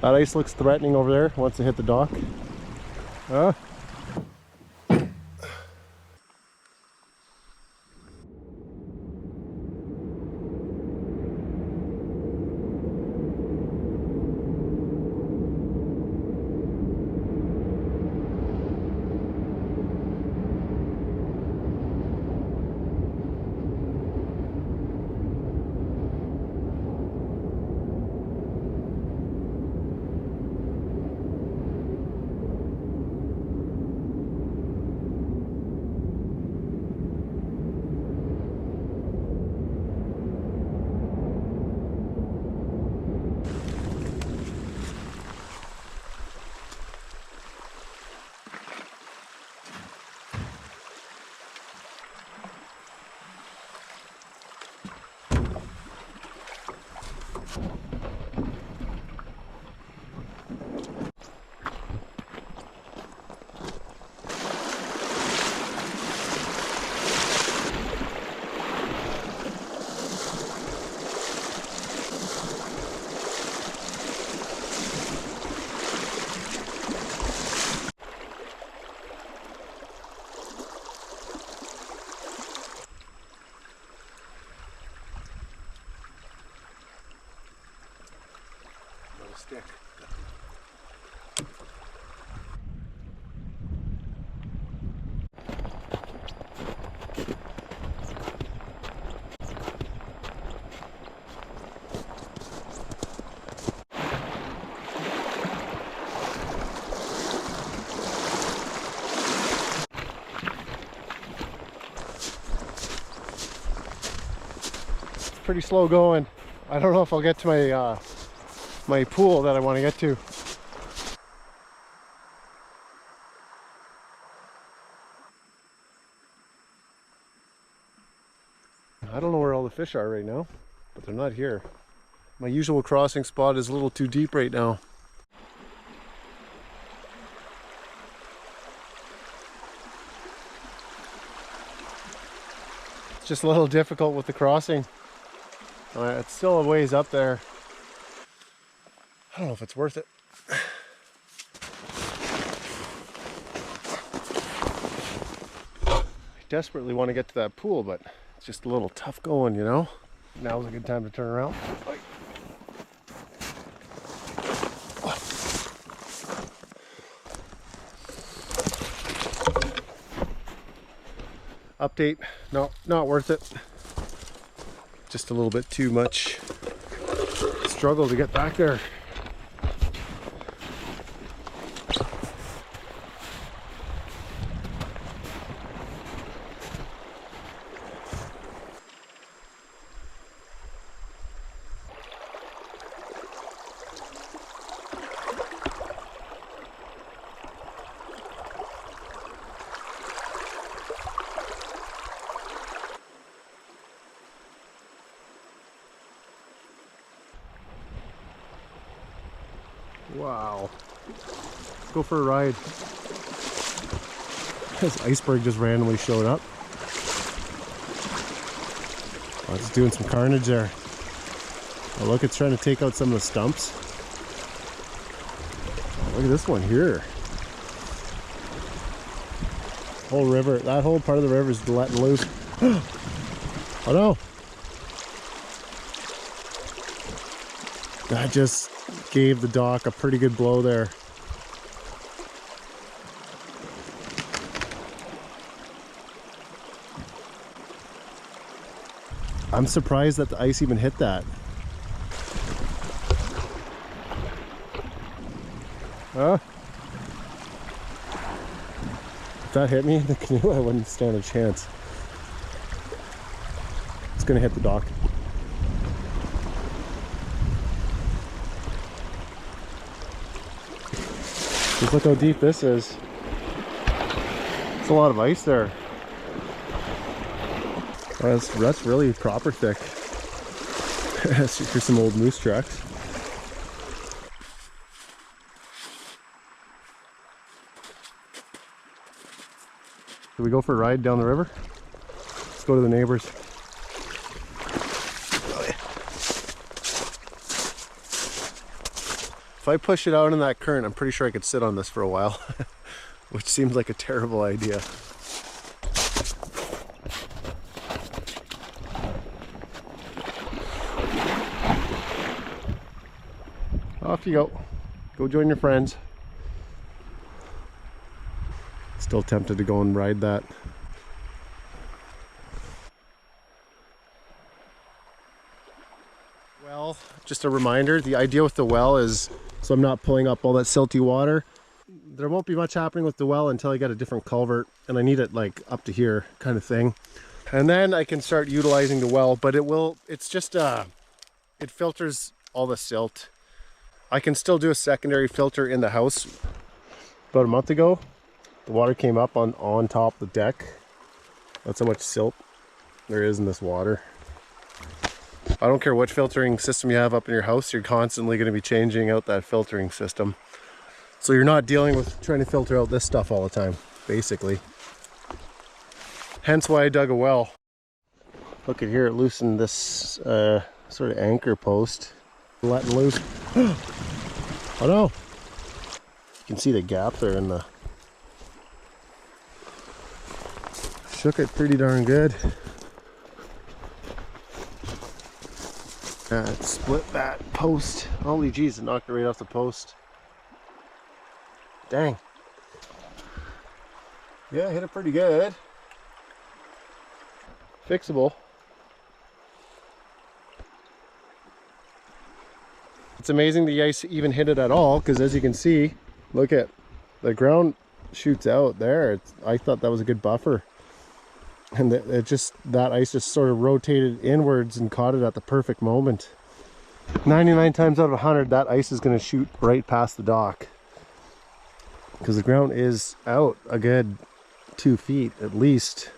That ice looks threatening over there once it hit the dock. Huh? Stick. It's pretty slow going. I don't know if I'll get to my pool that I want to get to. I don't know where all the fish are right now, but they're not here. My usual crossing spot is a little too deep right now. It's just a little difficult with the crossing. It's still a ways up there. I don't know if it's worth it. I desperately want to get to that pool, but it's just a little tough going, you know? Now's a good time to turn around. Update, no, not worth it. Just a little bit too much struggle to get back there. Wow. Let's go for a ride. This iceberg just randomly showed up. Oh, it's doing some carnage there. Oh, look, it's trying to take out some of the stumps. Oh, look at this one here. Whole river, that whole part of the river is letting loose. Oh no! That just gave the dock a pretty good blow there. I'm surprised that the ice even hit that. Huh? If that hit me in the canoe, I wouldn't stand a chance. It's gonna hit the dock. Just look how deep this is. It's a lot of ice there. That's really proper thick. Here's some old moose tracks. Should we go for a ride down the river? Let's go to the neighbors. If I push it out in that current, I'm pretty sure I could sit on this for a while, which seems like a terrible idea. Off you go. Go join your friends. Still tempted to go and ride that. Well, just a reminder, the idea with the well is so I'm not pulling up all that silty water. There won't be much happening with the well until I get a different culvert, and I need it like up to here kind of thing. And then I can start utilizing the well, but it's just, it filters all the silt. I can still do a secondary filter in the house. About a month ago, the water came up on top of the deck. That's how much silt there is in this water. I don't care what filtering system you have up in your house, you're constantly going to be changing out that filtering system. So you're not dealing with trying to filter out this stuff all the time, basically. Hence why I dug a well. Look at here, it loosened this sort of anchor post. Letting loose. Oh no! You can see the gap there in the... Shook it pretty darn good. It split that post. Holy jeez, it knocked it right off the post. Dang. Yeah, hit it pretty good. Fixable. It's amazing the ice even hit it at all, because as you can see, look at the ground shoots out there. I thought that was a good buffer. And that ice just sort of rotated inwards and caught it at the perfect moment. 99 times out of 100, that ice is going to shoot right past the dock. Because the ground is out a good 2 feet at least.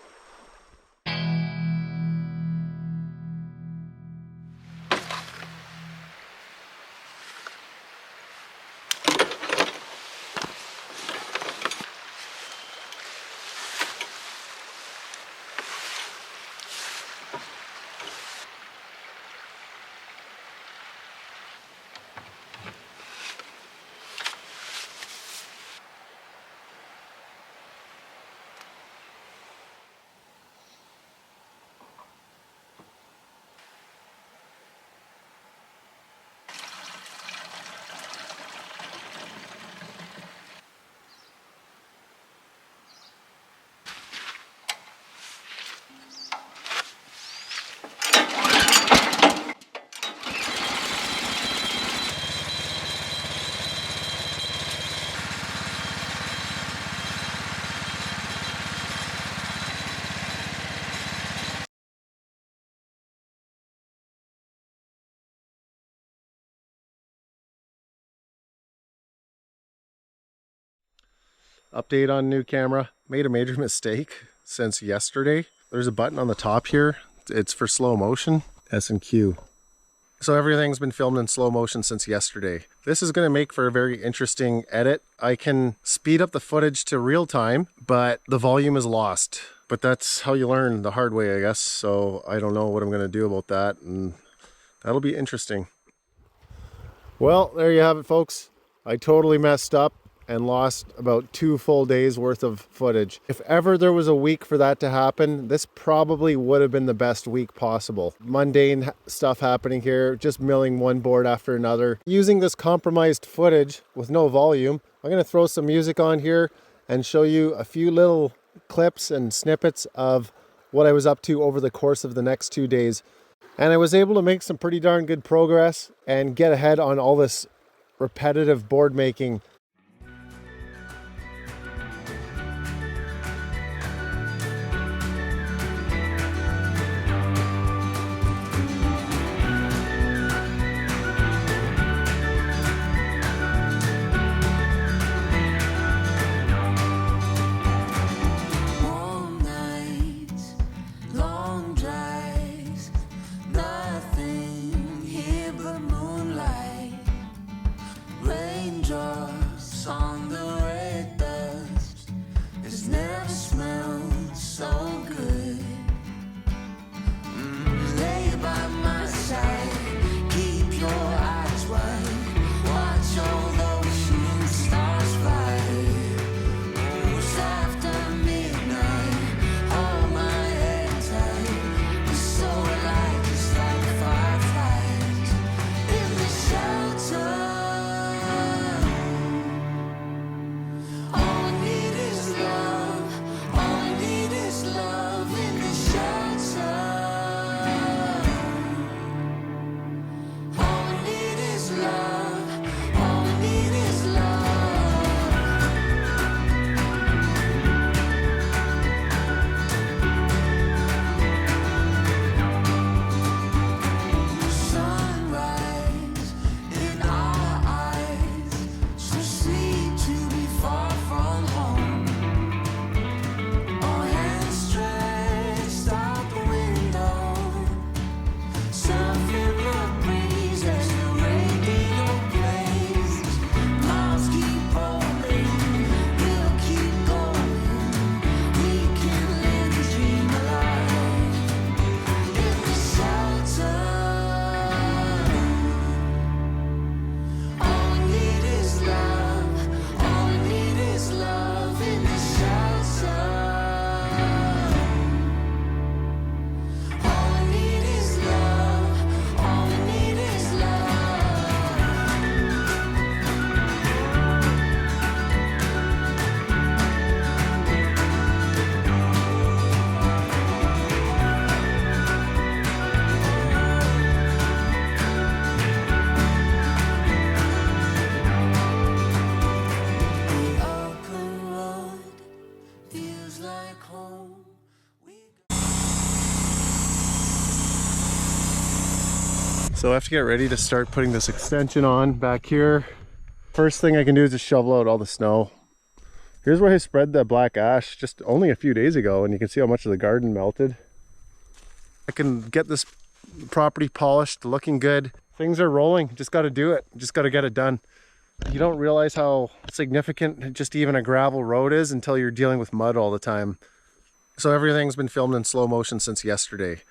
Update on new camera. Made a major mistake since yesterday. There's a button on the top here. It's for slow motion, S and Q. So everything's been filmed in slow motion since yesterday. This is going to make for a very interesting edit. I can speed up the footage to real time, but the volume is lost. But that's how you learn the hard way, I guess. So I don't know what I'm going to do about that, and that'll be interesting. Well, there you have it, folks. I totally messed up and lost about 2 full days worth of footage. If ever there was a week for that to happen, this probably would have been the best week possible. Mundane stuff happening here, just milling one board after another. Using this compromised footage with no volume, I'm going to throw some music on here and show you a few little clips and snippets of what I was up to over the course of the next 2 days. And I was able to make some pretty darn good progress and get ahead on all this repetitive board making. Watch your So I have to get ready to start putting this extension on back here. First thing I can do is just shovel out all the snow. Here's where I spread the black ash just only a few days ago, and you can see how much of the garden melted. I can get this property polished, looking good. Things are rolling, just got to do it. Just got to get it done. You don't realize how significant just even a gravel road is until you're dealing with mud all the time. So everything's been filmed in slow motion since yesterday.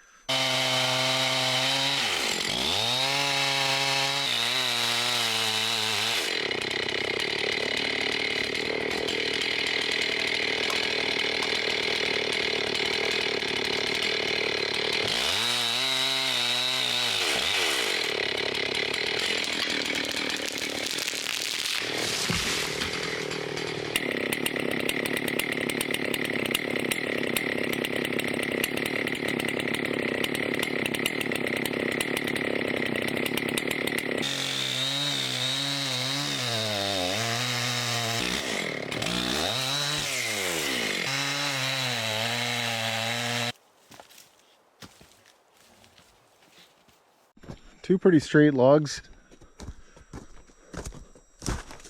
Two pretty straight logs.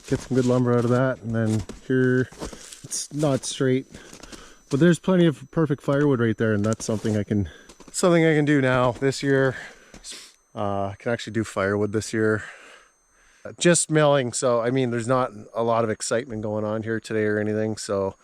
Get some good lumber out of that, and then here it's not straight, but there's plenty of perfect firewood right there, and that's something I can do now this year. I can actually do firewood this year. Just milling, so I mean there's not a lot of excitement going on here today or anything, so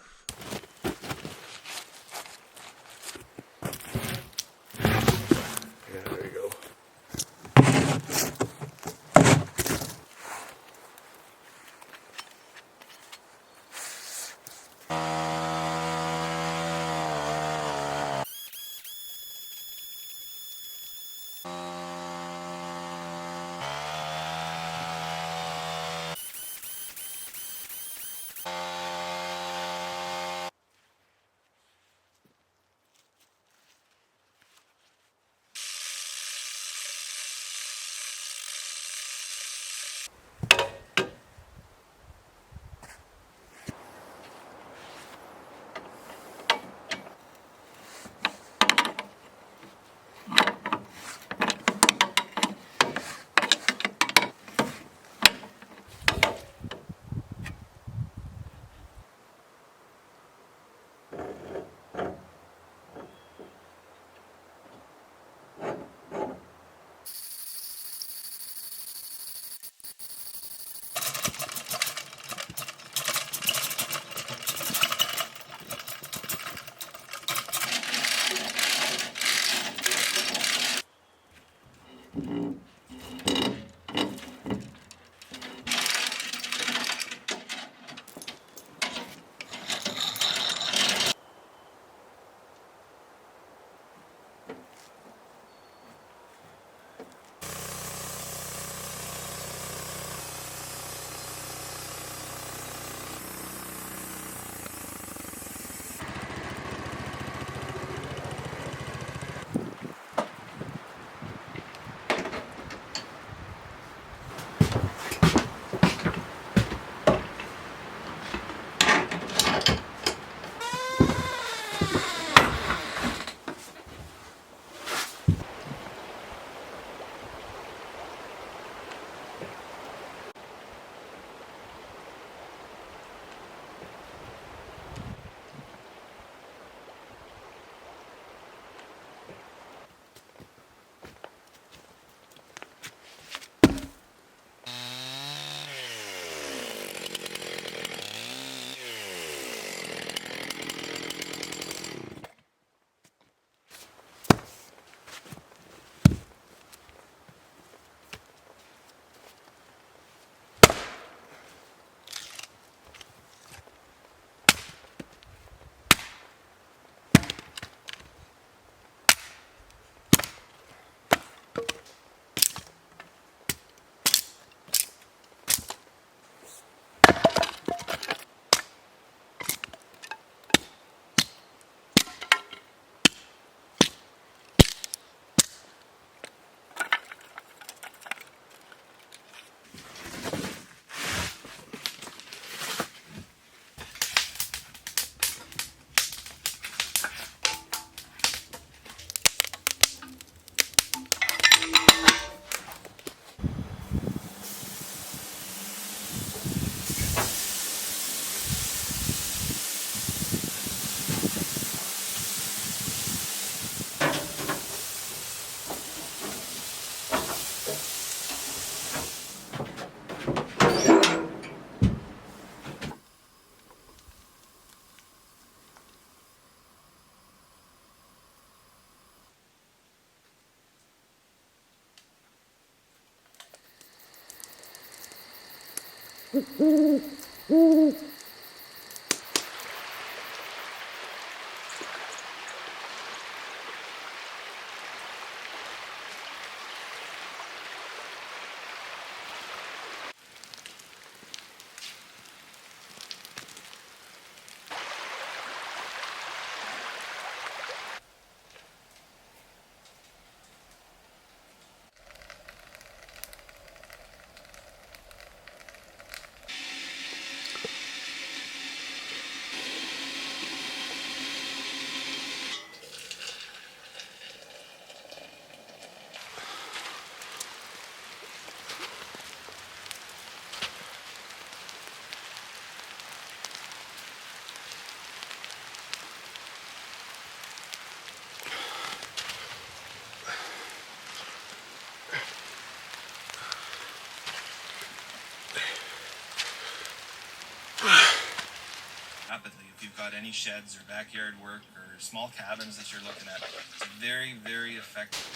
Rapidly, if you've got any sheds or backyard work or small cabins that you're looking at, it's very, very effective.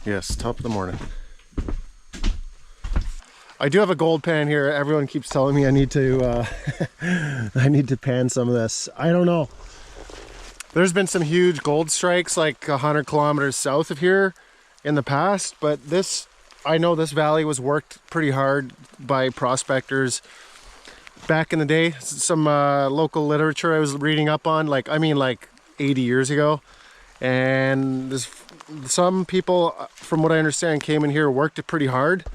Yes, top of the morning. I do have a gold pan here. Everyone keeps telling me I need to I need to pan some of this. I don't know. There's been some huge gold strikes like 100 kilometers south of here in the past, but this, I know this valley was worked pretty hard by prospectors back in the day. Some local literature I was reading up on, like 80 years ago. And some people, from what I understand, came in here, worked it pretty hard.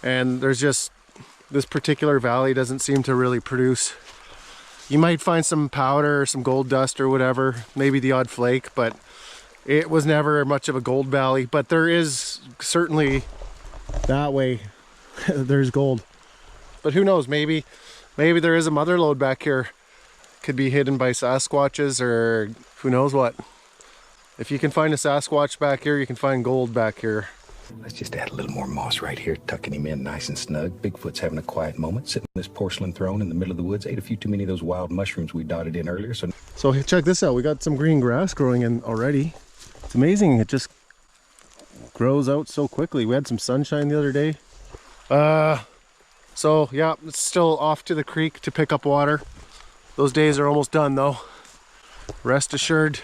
And there's just, this particular valley doesn't seem to really produce. You might find some powder or some gold dust or whatever, maybe the odd flake, but it was never much of a gold valley. But there is certainly that way, there's gold. But who knows, maybe there is a mother lode back here. Could be hidden by Sasquatches or who knows what. If you can find a Sasquatch back here, you can find gold back here. Let's just add a little more moss right here, tucking him in nice and snug. Bigfoot's having a quiet moment, sitting on this porcelain throne in the middle of the woods. Ate a few too many of those wild mushrooms we dotted in earlier. So check this out. We got some green grass growing in already. It's amazing. It just grows out so quickly. We had some sunshine the other day. So yeah, it's still off to the creek to pick up water. Those days are almost done though. Rest assured.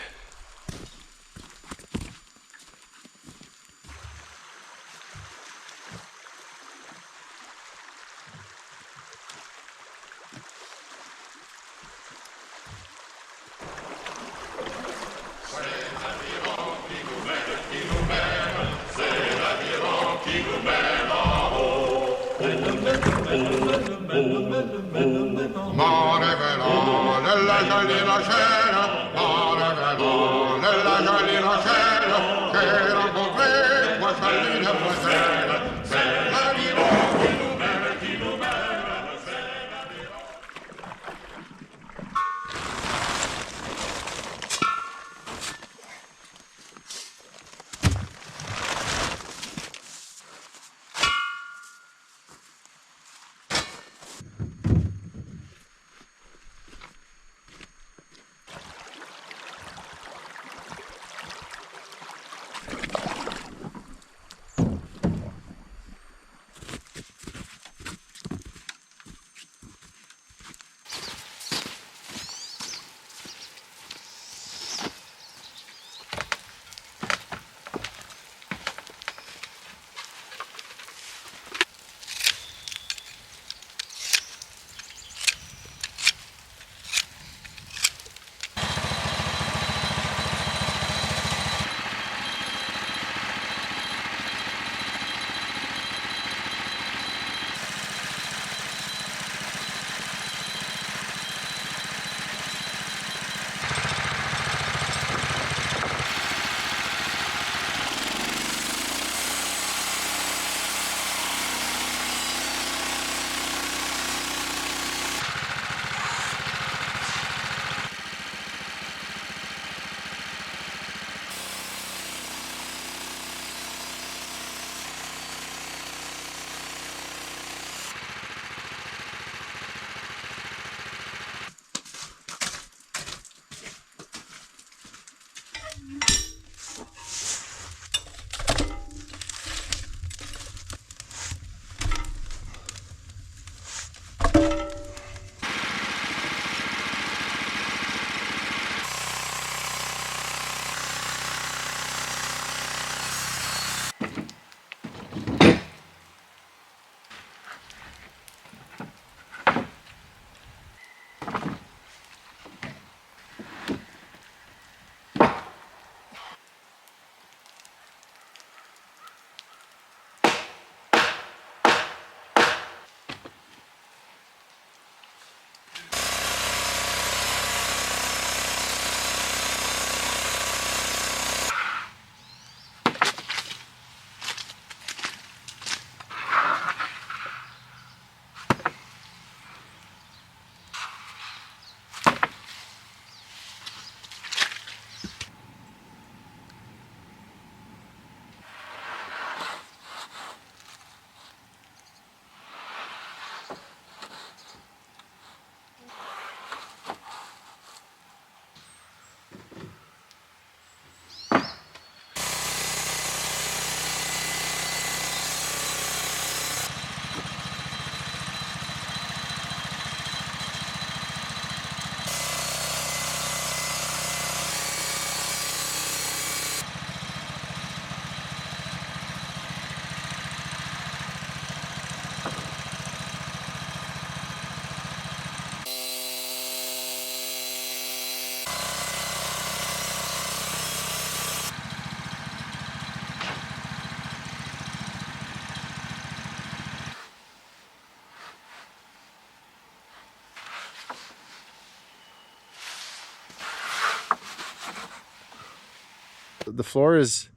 The floor is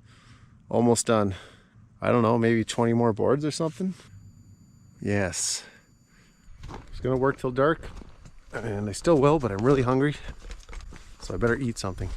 almost done. I don't know, maybe 20 more boards or something. Yes. It's gonna work till dark, and I still will, but I'm really hungry, so I better eat something.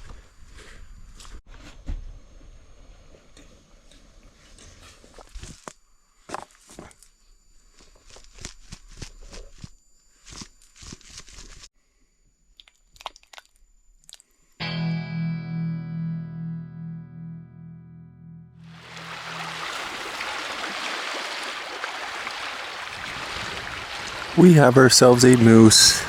We have ourselves a moose.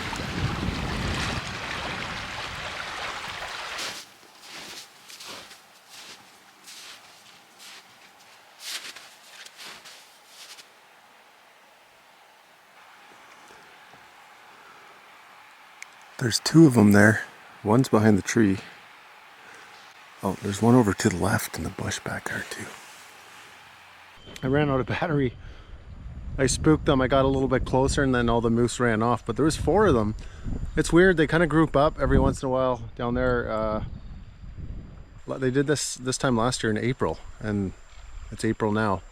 There's two of them there. One's behind the tree. Oh, there's one over to the left in the bush back there too. I ran out of battery. I spooked them. I got a little bit closer and then all the moose ran off, but there was 4 of them. It's weird, they kind of group up every once in a while down there. They did this time last year in April, and it's April now.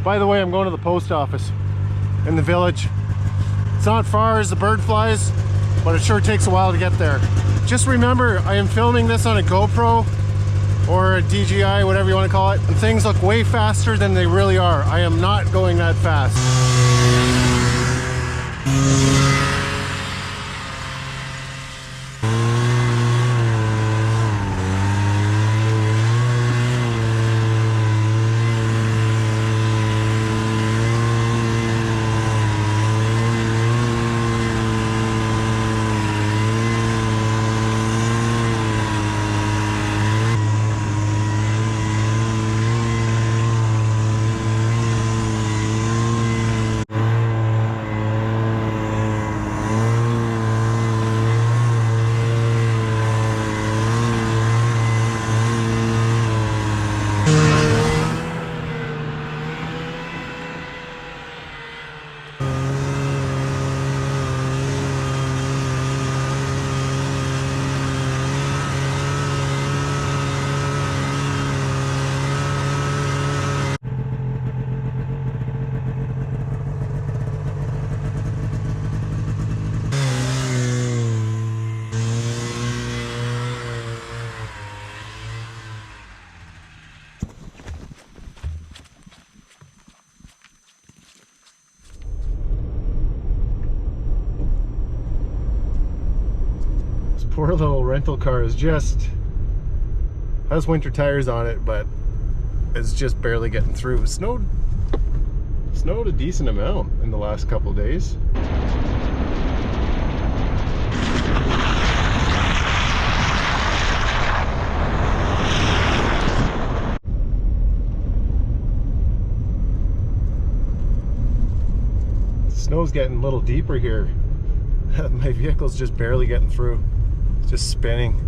By the way, I'm going to the post office in the village. It's not far as the bird flies, but it sure takes a while to get there. Just remember, I am filming this on a GoPro or a DJI, whatever you want to call it, and things look way faster than they really are. I am not going that fast. Poor little rental car is just has winter tires on it, but it's just barely getting through. It snowed a decent amount in the last couple of days. The snow's getting a little deeper here. My vehicle's just barely getting through. Just spinning.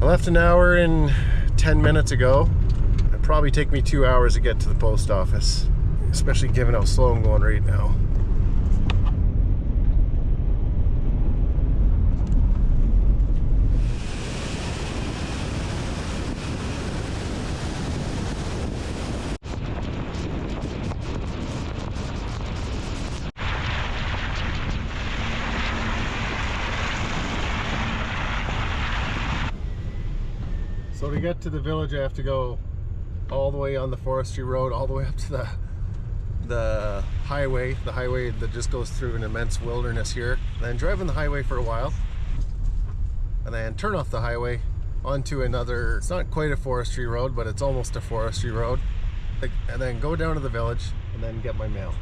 I left an hour and 10 minutes ago. It'd probably take me 2 hours to get to the post office, especially given how slow I'm going right now. So to get to the village, I have to go all the way on the forestry road, all the way up to the highway that just goes through an immense wilderness here. Then drive on the highway for a while, and then turn off the highway onto another, it's not quite a forestry road, but it's almost a forestry road, and then go down to the village and then get my mail.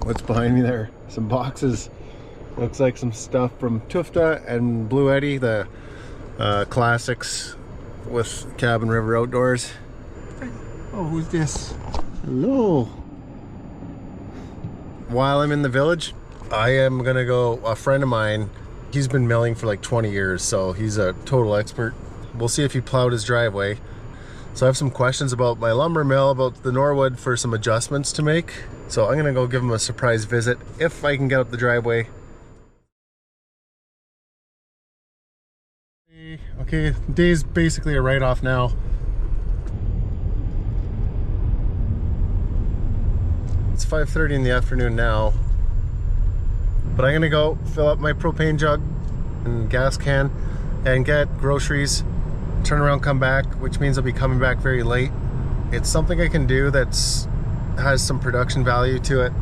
What's behind me there? Some boxes. Looks like some stuff from Tufta and Blue Eddy, the classics with Cabin River Outdoors. Oh, who's this? Hello. While I'm in the village, I am gonna go, a friend of mine, he's been milling for like 20 years, so he's a total expert. We'll see if he plowed his driveway. So I have some questions about my lumber mill, about the Norwood, for some adjustments to make. So I'm gonna go give him a surprise visit if I can get up the driveway. Okay, day's basically a write-off now. It's 5:30 in the afternoon now, but I'm gonna go fill up my propane jug and gas can and get groceries, turn around, come back, which means I'll be coming back very late. It's something I can do that's has some production value to it.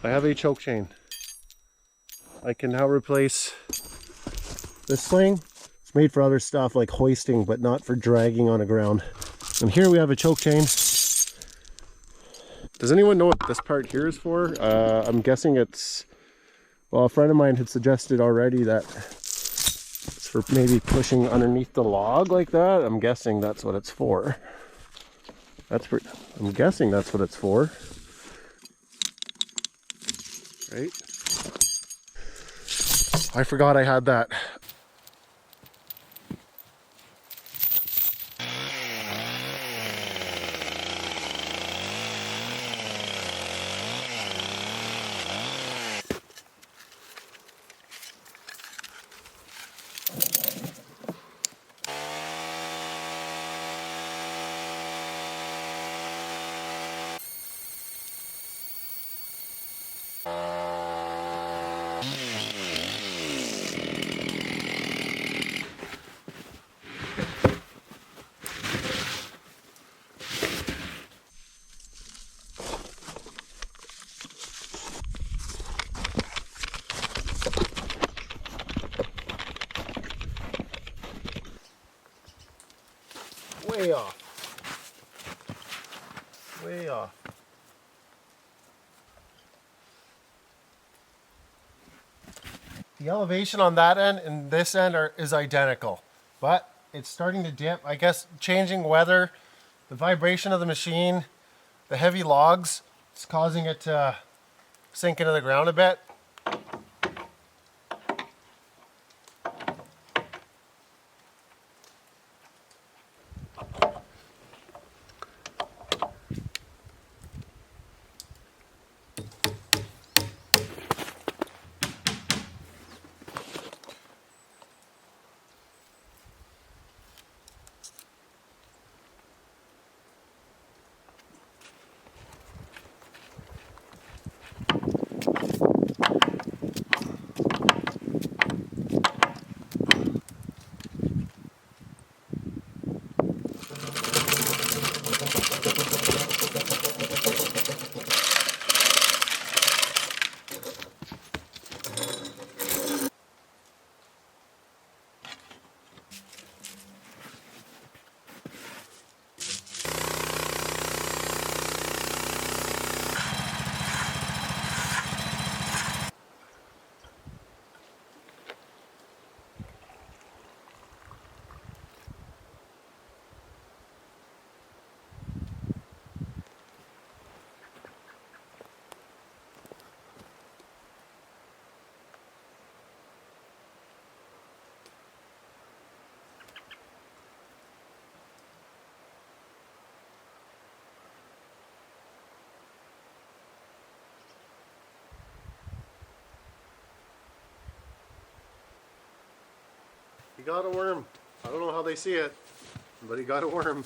I have a choke chain. I can now replace this sling. It's made for other stuff like hoisting, but not for dragging on the ground. And here we have a choke chain. Does anyone know what this part here is for? I'm guessing it's, well, a friend of mine had suggested already that it's for maybe pushing underneath the log like that. I'm guessing that's what it's for. I'm guessing that's what it's for. Right? I forgot I had that. Way off. Way off. The elevation on that end and this end is identical, but it's starting to dip. I guess changing weather, the vibration of the machine, the heavy logs, it's causing it to sink into the ground a bit. He got a worm. I don't know how they see it, but he got a worm.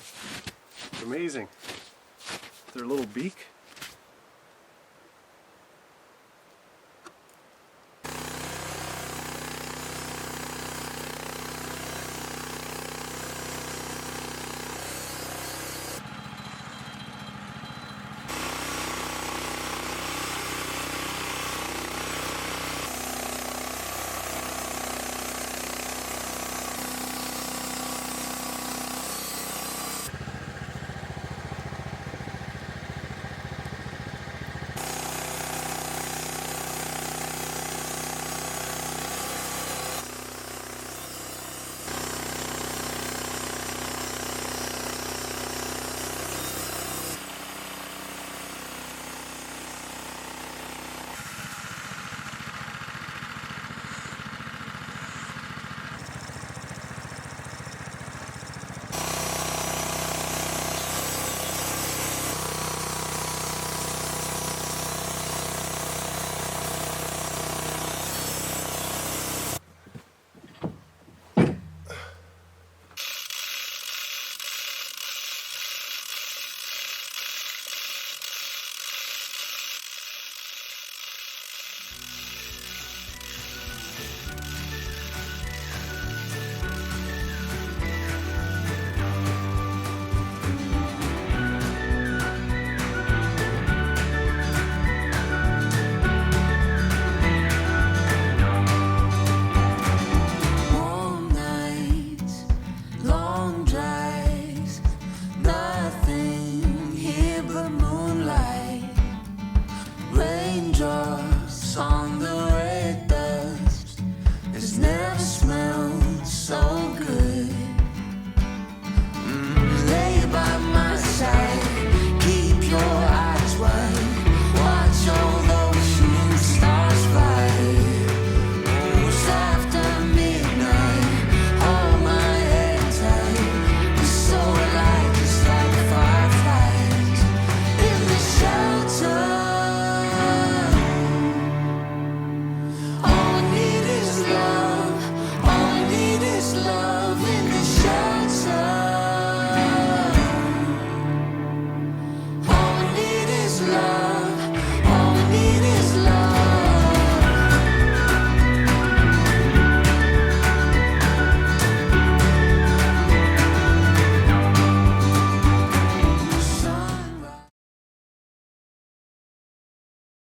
It's amazing. Their little beak.